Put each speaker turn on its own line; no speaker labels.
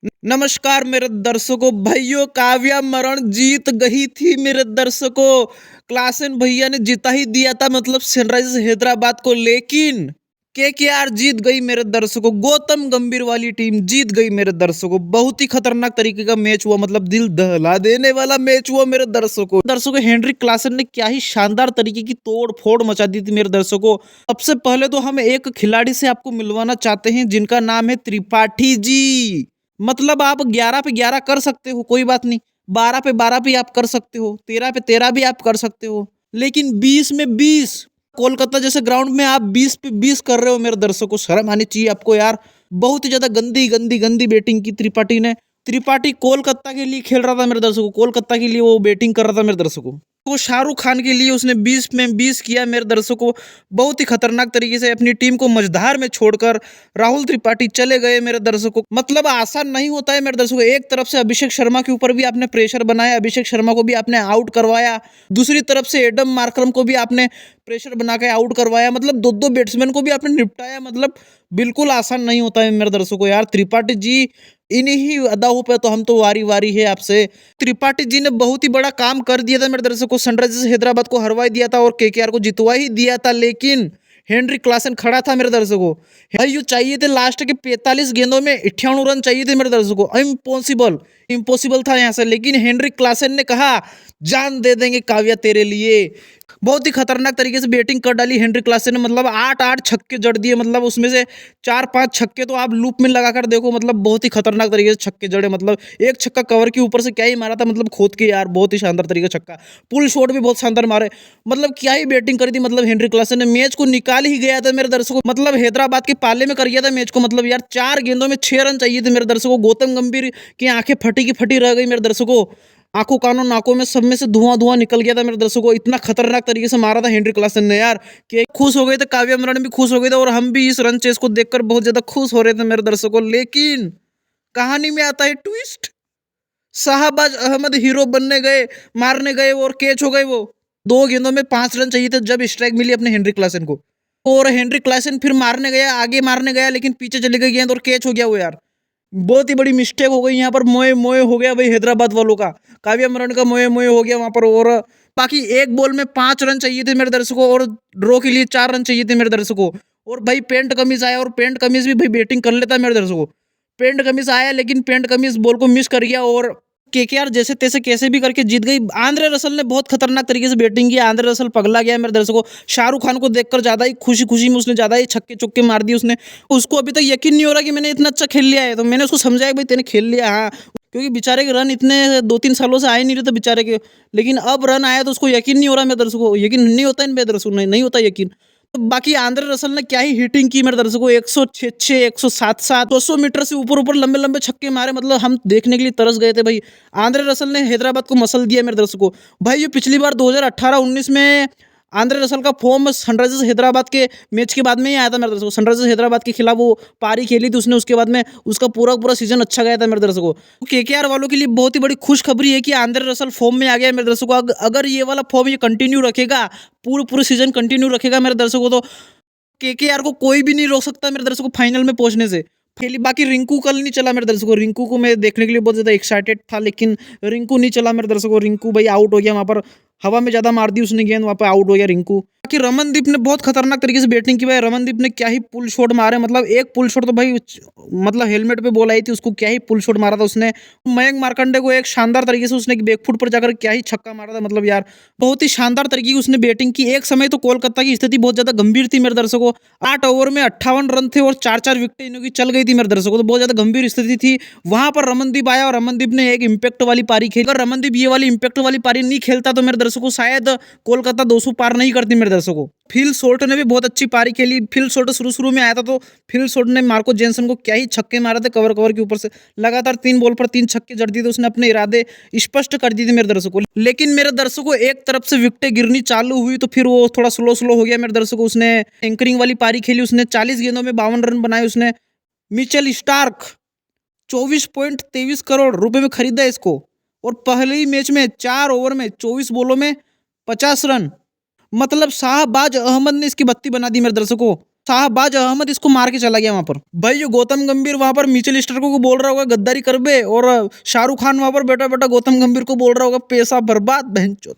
नमस्कार मेरे दर्शकों, भाइयों काव्या मरण जीत गई थी मेरे दर्शकों। क्लासन भैया ने जिता ही दिया था, मतलब सनराइजर्स हैदराबाद को, लेकिन केकेआर जीत गई मेरे दर्शकों। गौतम गंभीर वाली टीम जीत गई मेरे दर्शकों। बहुत ही खतरनाक तरीके का मैच हुआ, मतलब दिल दहला देने वाला मैच हुआ मेरे दर्शकों। हेनरिक क्लासन ने क्या ही शानदार तरीके की तोड़ फोड़ मचा दी थी मेरे दर्शकों। सबसे पहले तो हम एक खिलाड़ी से आपको मिलवाना चाहते हैं जिनका नाम है त्रिपाठी जी। मतलब आप 11 पे 11 कर सकते हो, कोई बात नहीं। 12 पे 12 भी आप कर सकते हो, 13 पे 13 भी आप कर सकते हो, लेकिन 20 में 20, कोलकाता जैसे ग्राउंड में आप 20 पे 20 कर रहे हो मेरे दर्शकों। शर्म आनी चाहिए आपको यार। बहुत ही ज्यादा गंदी गंदी गंदी बैटिंग की त्रिपाठी ने। त्रिपाठी कोलकाता के लिए खेल रहा था मेरे दर्शकों, कोलकाता के लिए वो बैटिंग कर रहा था मेरे दर्शकों। वो शाहरुख खान के लिए उसने 20 में 20 किया मेरे दर्शकों। बहुत ही खतरनाक तरीके से अपनी टीम को मझधार में छोड़कर राहुल त्रिपाठी चले गए मेरे दर्शकों। मतलब आसान नहीं होता है मेरे दर्शकों। एक तरफ से अभिषेक शर्मा के ऊपर भी आपने प्रेशर बनाया, अभिषेक शर्मा को भी आपने आउट करवाया, दूसरी तरफ से एडम मार्करम को भी आपने प्रेशर बना के आउट करवाया, मतलब दो दो बैट्समैन को भी आपने निपटाया। मतलब बिल्कुल आसान नहीं होता है मेरे दर्शकों यार। त्रिपाठी जी, इन्हीं ही अदाओं पे तो हम तो वारी वारी है आपसे। त्रिपाठी जी ने बहुत ही बड़ा काम कर दिया था मेरे दर्शकों। सनराइजर्स हैदराबाद को हरवा दिया था और केकेआर को जितवा ही दिया था, लेकिन हेनरिक क्लासन खड़ा था मेरे दर्शकों। भाई यू चाहिए थे लास्ट के 45 गेंदों में 98 रन चाहिए थे मेरे दर्शकों। इम्पॉसिबल, इम्पॉसिबल था यहाँ से, लेकिन हेनरिक क्लासन ने कहा जान दे देंगे काव्या तेरे लिए। बहुत ही खतरनाक तरीके से बैटिंग कर डाली हेनरिक क्लासन ने। मतलब 8 छक्के जड़ दिए, मतलब उसमें से 4-5 छक्के तो आप लूप में लगाकर देखो। मतलब बहुत ही खतरनाक तरीके से छक्के जड़े। मतलब एक छक्का कवर के ऊपर से क्या ही मारा था, मतलब खोद के यार, बहुत ही शानदार तरीके से छक्का। पुल शॉट भी बहुत शानदार मारे। मतलब क्या ही बैटिंग करी थी, मतलब हेनरिक क्लासन ने मैच को निकाल ही गया था मेरे दर्शकों। मतलब हैदराबाद के पाले में कर गया था मैच को। मतलब यार 4 गेंदों में 6 रन चाहिए थे मेरे दर्शकों। गौतम गंभीर की आंखें फटी की फटी रह गई मेरे दर्शकों। आंखों कानों नाकों में सब में से धुआं धुआं निकल गया था मेरे दर्शकों। इतना खतरनाक तरीके से मारा था हेनरिक क्लासन ने यार कि खुश हो गए थे, काव्या मरण भी खुश हो गए थे, और हम भी इस रन चेस को देखकर बहुत ज्यादा खुश हो रहे थे मेरे दर्शकों। लेकिन कहानी में आता है ट्विस्ट। शाहबाज अहमद हीरो बनने गए, मारने गए और कैच हो गए वो। 2 गेंदों में 5 रन चाहिए थे जब स्ट्राइक मिली अपने हेनरिक क्लासन को, और हेनरिक क्लासन फिर मारने गया, आगे मारने गया, लेकिन पीछे चली गई गेंद और कैच हो गया वो यार। बहुत ही बड़ी मिस्टेक हो गई यहाँ पर। मोए मोए हो गया भाई हैदराबाद वालों का। काव्या मरण का मोए मोए हो गया वहां पर। और बाकी एक बॉल में 5 रन चाहिए थे मेरे दर्शकों, और ड्रॉ के लिए 4 रन चाहिए थे मेरे दर्शकों। और भाई पेंट कमीज आया, और पेंट कमीज भी भाई बैटिंग कर लेता है मेरे दर्शकों। पेंट कमीज आया, लेकिन पेंट कमीज बॉल को मिस कर गया, और केकेआर जैसे तैसे कैसे भी करके जीत गई। आंद्रे रसल ने बहुत खतरनाक तरीके से बैटिंग की। आंद्रे रसल पगला गया मेरे दर्शकों। शाहरुख खान को देखकर ज्यादा ही खुशी खुशी में उसने ज्यादा ही छक्के चुक्के मार दिए उसने। उसको अभी तक यकीन नहीं हो रहा कि मैंने इतना अच्छा खेल लिया है। तो मैंने उसको समझाया भाई तेने खेल लिया, हाँ, क्योंकि बेचारे के रन इतने 2-3 सालों से आए नहीं रहे थे बेचारे के। लेकिन अब रन आया तो उसको यकीन नहीं हो रहा मेरे दर्शकों। यकीन नहीं होता है मेरे दर्शकों, नहीं होता यकीन। तो बाकी आंद्रे रसल ने क्या ही हिटिंग की मेरे दर्शकों। 106 107 200 मीटर से ऊपर ऊपर लंबे लंबे छक्के मारे। मतलब हम देखने के लिए तरस गए थे भाई। आंद्रे रसल ने हैदराबाद को मसल दिया मेरे दर्शकों। भाई ये पिछली बार 2018-19 में आंद्रे रसल का फॉर्म सनराइजर्स हैदराबाद के मैच के बाद में ही आया था मेरे दर्शकों। सनराइजर्स हैदराबाद के खिलाफ वो पारी खेली थी उसने, उसके बाद में उसका पूरा पूरा सीजन अच्छा गया था मेरे दर्शकों। केकेआर वालों के लिए बहुत ही बड़ी खुशखबरी है कि आंद्रे रसल फॉर्म में आ गया मेरे दर्शकों। अगर ये वाला फॉर्म ये कंटिन्यू रखेगा, पूरे पूरे सीजन कंटिन्यू रखेगा मेरे दर्शकों, तो केकेआर को कोई भी नहीं रोक सकता मेरे दर्शकों फाइनल में पहुंचने से। खेली बाकी रिंकू कल नहीं चला मेरे दर्शकों। रिंकू को मैं देखने के लिए बहुत ज्यादा एक्साइटेड था, लेकिन रिंकू नहीं चला मेरे दर्शकों। रिंकू भाई आउट हो गया वहां पर। हवा में ज्यादा मार दी उसने गेंद, वहां पर आउट हो गया रिंकू। बाकी रमनदीप ने बहुत खतरनाक तरीके से बैटिंग की भाई। रमनदीप ने क्या ही पुल शॉट मारे। मतलब एक पुल शॉट तो भाई, मतलब हेलमेट पे बॉल आई थी उसको, क्या ही पुल शॉट मारा था उसने। मयंक मार्कंडे को एक शानदार तरीके से उसने बैकफुट पर जाकर क्या ही छक्का मारा था। मतलब यार बहुत ही शानदार तरीके की उसने बैटिंग की। एक समय तो कोलकाता की स्थिति बहुत ज्यादा गंभीर थी मेरे दर्शकों। 8 ओवर में 58 रन थे और 4-4 विकेट इन्हों की चल गई थी मेरे दर्शकों। तो बहुत ज्यादा गंभीर स्थिति थी। वहां पर रमनदीप आया और रमनदीप ने एक इम्पैक्ट वाली पारी खेली। अगर रमनदीप ये वाली इम्पैक्ट वाली पारी नहीं खेलता तो मेरे दर्शकों शायद कोलकाता 200 पार नहीं करती मेरे दर्शकों। फिल सोल्ट ने भी बहुत अच्छी पारी खेली। फिल सोल्ट शुरू शुरू में आया था, तो फिल सोल्ट ने मार्को जेनसन को क्या ही छक्के मारे थे कवर कवर के ऊपर से। लगातार 3 बॉल पर 3 छक्के जड़ दिए थे उसने। अपने इरादे स्पष्ट कर दिए थे मेरे दर्शकों। लेकिन मेरे दर्शकों एक तरफ से विकेटें गिरनी चालू हुई तो फिर वो थोड़ा स्लो स्लो हो गया मेरे दर्शकों। उसने एंकरिंग वाली पारी खेली। उसने 40 गेंदों में 52 रन बनाए उसने। मिचेल स्टार्क 24.23 करोड़ रुपए में खरीदा इसको, और पहले ही मैच में 4 ओवर में 24 बॉलों में 50 रन। मतलब शाहबाज अहमद ने इसकी बत्ती बना दी मेरे दर्शकों। शाहबाज अहमद इसको मार के चला गया वहां पर। भाई जो गौतम गंभीर वहां पर मिचेल स्टार्क को बोल रहा होगा गद्दारी कर बे, और शाहरुख खान वहां पर बेटा बेटा गौतम गंभीर को बोल रहा होगा पैसा बर्बाद बहनचोद।